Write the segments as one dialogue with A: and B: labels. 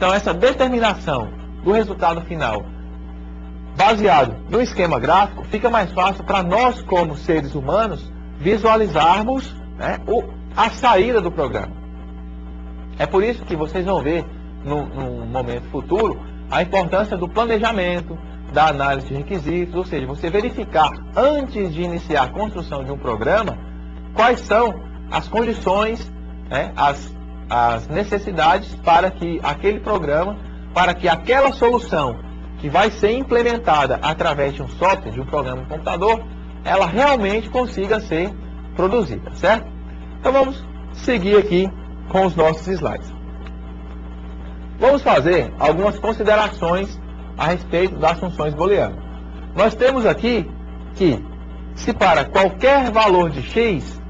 A: Então essa determinação do resultado final baseado no esquema gráfico fica mais fácil para nós como seres humanos visualizarmos, né, a saída do programa. É por isso que vocês vão ver num momento futuro a importância do planejamento, da análise de requisitos, ou seja, você verificar antes de iniciar a construção de um programa quais são as condições, né, as necessidades para que aquele programa, para que aquela solução que vai ser implementada através de um software, de um programa de computador, ela realmente consiga ser produzida, certo? Então vamos seguir aqui com os nossos slides. Vamos fazer algumas considerações a respeito das funções booleanas. Nós temos aqui que, se para qualquer valor de x,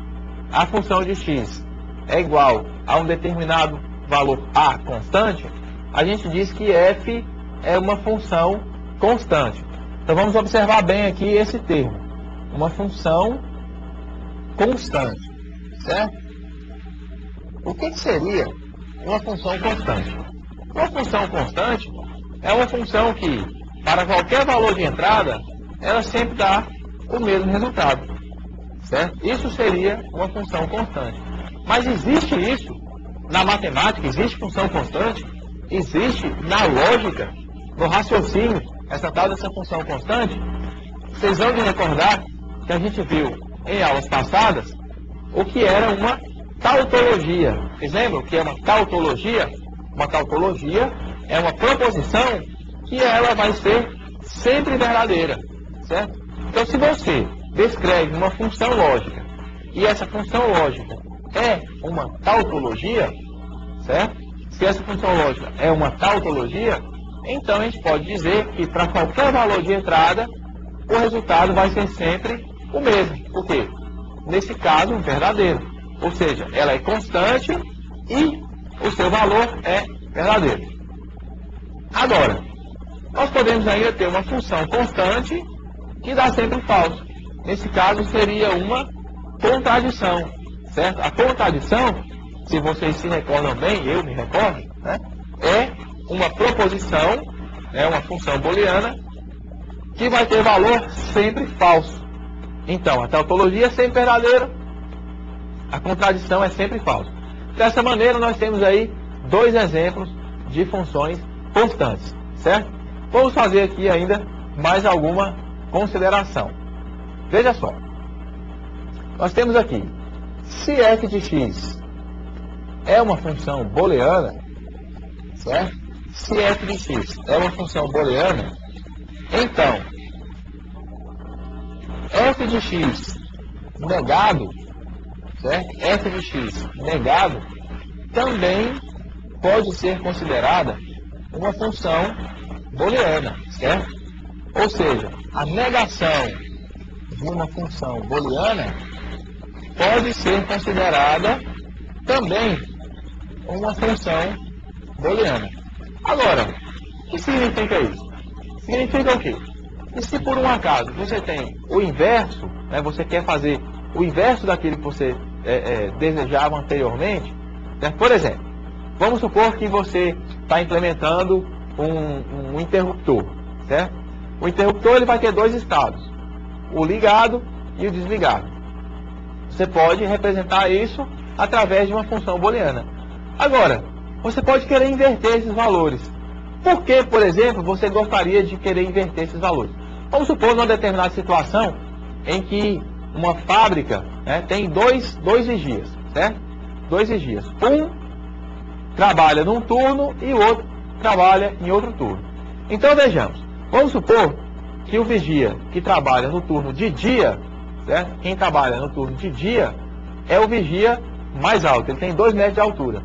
A: a função de x é igual a um determinado valor a constante, a gente diz que f é uma função constante. Então vamos observar bem aqui esse termo, uma função constante, certo? O que seria uma função constante? Uma função constante é uma função que, para qualquer valor de entrada, ela sempre dá o mesmo resultado, certo? Isso seria uma função constante. Mas existe isso na matemática? Existe função constante? Existe na lógica, no raciocínio, essa tal dessa função constante? Vocês vão me recordar que a gente viu em aulas passadas o que era uma tautologia. Vocês lembram o que é uma tautologia? Uma tautologia é uma proposição que ela vai ser sempre verdadeira, certo? Então, se você descreve uma função lógica e essa função lógica é uma tautologia, certo? Se essa função lógica é uma tautologia, então a gente pode dizer que para qualquer valor de entrada, o resultado vai ser sempre o mesmo. Por quê? Nesse caso, verdadeiro. Ou seja, ela é constante e o seu valor é verdadeiro. Agora, nós podemos ainda ter uma função constante que dá sempre falso. Nesse caso, seria uma contradição, certo? A contradição, se vocês se recordam bem, eu me recordo, né, é uma proposição, é uma função booleana, que vai ter valor sempre falso. Então, a tautologia é sempre verdadeira, a contradição é sempre falsa. Dessa maneira, nós temos aí dois exemplos de funções constantes, certo? Vamos fazer aqui ainda mais alguma consideração. Veja só. Nós temos aqui, se f de x é uma função booleana, certo? Se f de x é uma função booleana, então, f de x negado, certo? F de x negado também pode ser considerada uma função booleana, certo? Ou seja, a negação de uma função booleana pode ser considerada também uma função booleana. Agora, o que significa isso? Significa o quê? E se por um acaso você tem o inverso, né, você quer fazer o inverso daquilo que você desejava anteriormente, né? Por exemplo, vamos supor que você está implementando um interruptor, certo? O interruptor ele vai ter dois estados, o ligado e o desligado. Você pode representar isso através de uma função booleana. Agora, você pode querer inverter esses valores. Por que, por exemplo, você gostaria de querer inverter esses valores? Vamos supor numa determinada situação em que uma fábrica, né, tem dois vigias, certo? Dois vigias. Um trabalha num turno e o outro trabalha em outro turno. Então vejamos, vamos supor que o vigia que trabalha no turno de dia, certo? Quem trabalha no turno de dia é o vigia mais alto, ele tem 2 metros de altura.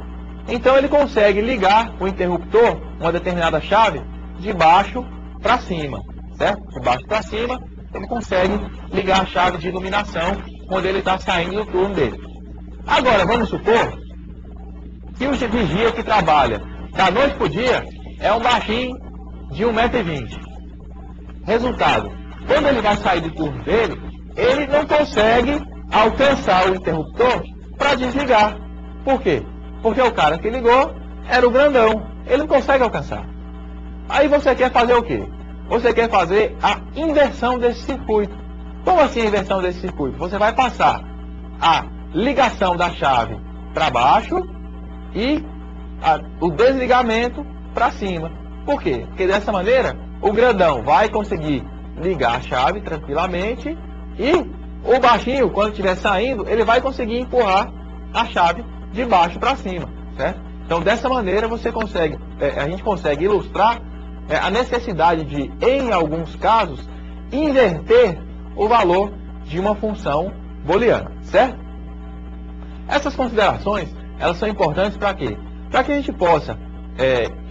A: Então ele consegue ligar o interruptor, uma determinada chave, de baixo para cima, certo? De baixo para cima, ele consegue ligar a chave de iluminação quando ele está saindo do turno dele. Agora, vamos supor que o vigia que trabalha da noite para o dia é um baixinho de 1,20 m. Resultado, quando ele vai sair do turno dele, ele não consegue alcançar o interruptor para desligar. Por quê? Porque o cara que ligou era o grandão. ele não consegue alcançar. Aí você quer fazer o quê? Você quer fazer a inversão desse circuito. Como assim a inversão desse circuito? Você vai passar a ligação da chave para baixo e o desligamento para cima. Por quê? Porque dessa maneira o grandão vai conseguir ligar a chave tranquilamente e o baixinho, quando estiver saindo, ele vai conseguir empurrar a chave de baixo para cima, certo? Então dessa maneira você consegue, a gente consegue ilustrar a necessidade de, em alguns casos, inverter o valor de uma função booleana, certo? Essas considerações, elas são importantes para quê? Para que a gente possa,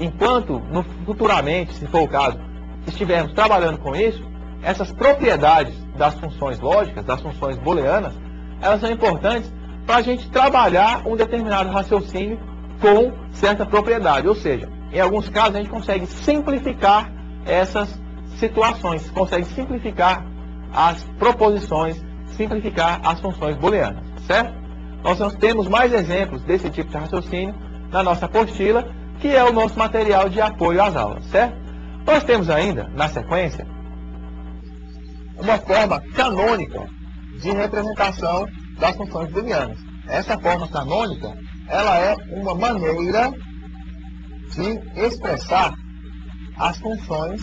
A: enquanto futuramente, se for o caso, estivermos trabalhando com isso, essas propriedades das funções lógicas, das funções booleanas, elas são importantes para a gente trabalhar um determinado raciocínio com certa propriedade, ou seja, em alguns casos a gente consegue simplificar essas situações, consegue simplificar as proposições, simplificar as funções booleanas, certo? Nós temos mais exemplos desse tipo de raciocínio na nossa apostila, que é o nosso material de apoio às aulas, certo? Nós temos ainda, na sequência, uma forma canônica de representação das funções booleanas. Essa forma canônica, ela é uma maneira de expressar as funções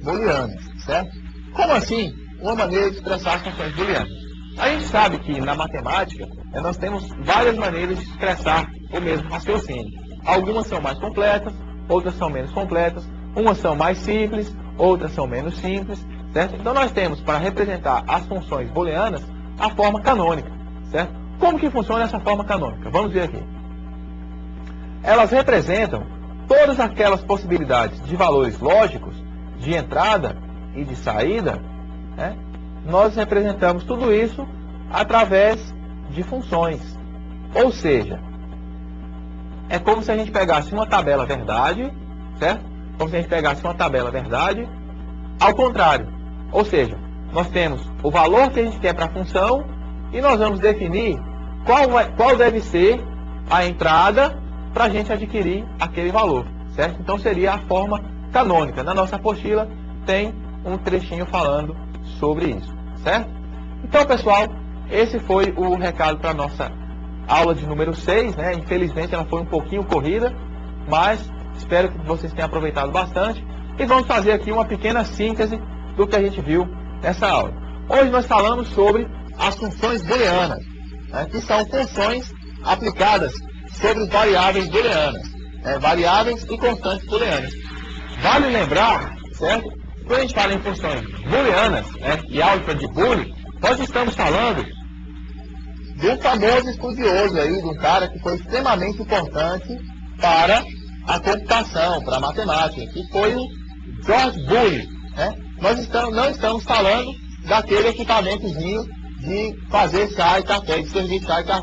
A: booleanas, certo? Como assim uma maneira de expressar as funções booleanas? A gente sabe que na matemática nós temos várias maneiras de expressar o mesmo raciocínio. Algumas são mais completas, outras são menos completas, umas são mais simples, outras são menos simples, certo? Então nós temos para representar as funções booleanas a forma canônica, certo? Como que funciona essa forma canônica? Vamos ver aqui. Elas representam todas aquelas possibilidades de valores lógicos, de entrada e de saída, né? Nós representamos tudo isso através de funções. Ou seja, é como se a gente pegasse uma tabela verdade, certo? Como se a gente pegasse uma tabela verdade ao contrário. Ou seja, nós temos o valor que a gente quer para a função e nós vamos definir qual deve ser a entrada para a gente adquirir aquele valor, certo? Então seria a forma canônica. Na nossa apostila tem um trechinho falando sobre isso, certo? Então, pessoal, esse foi o recado para a nossa aula de número 6, né? Infelizmente ela foi um pouquinho corrida, mas espero que vocês tenham aproveitado bastante. E vamos fazer aqui uma pequena síntese do que a gente viu nessa aula. Hoje nós falamos sobre as funções booleanas, né? Que são funções aplicadas sobre variáveis booleanas, variáveis e constantes booleanas. Vale lembrar, certo? Quando a gente fala em funções booleanas, e álgebra de Boole, nós estamos falando de um famoso estudioso aí, de um cara que foi extremamente importante para a computação, para a matemática, que foi o George Boole, né? Nós não estamos falando daquele equipamentozinho de fazer chá e café, de servir chá e café.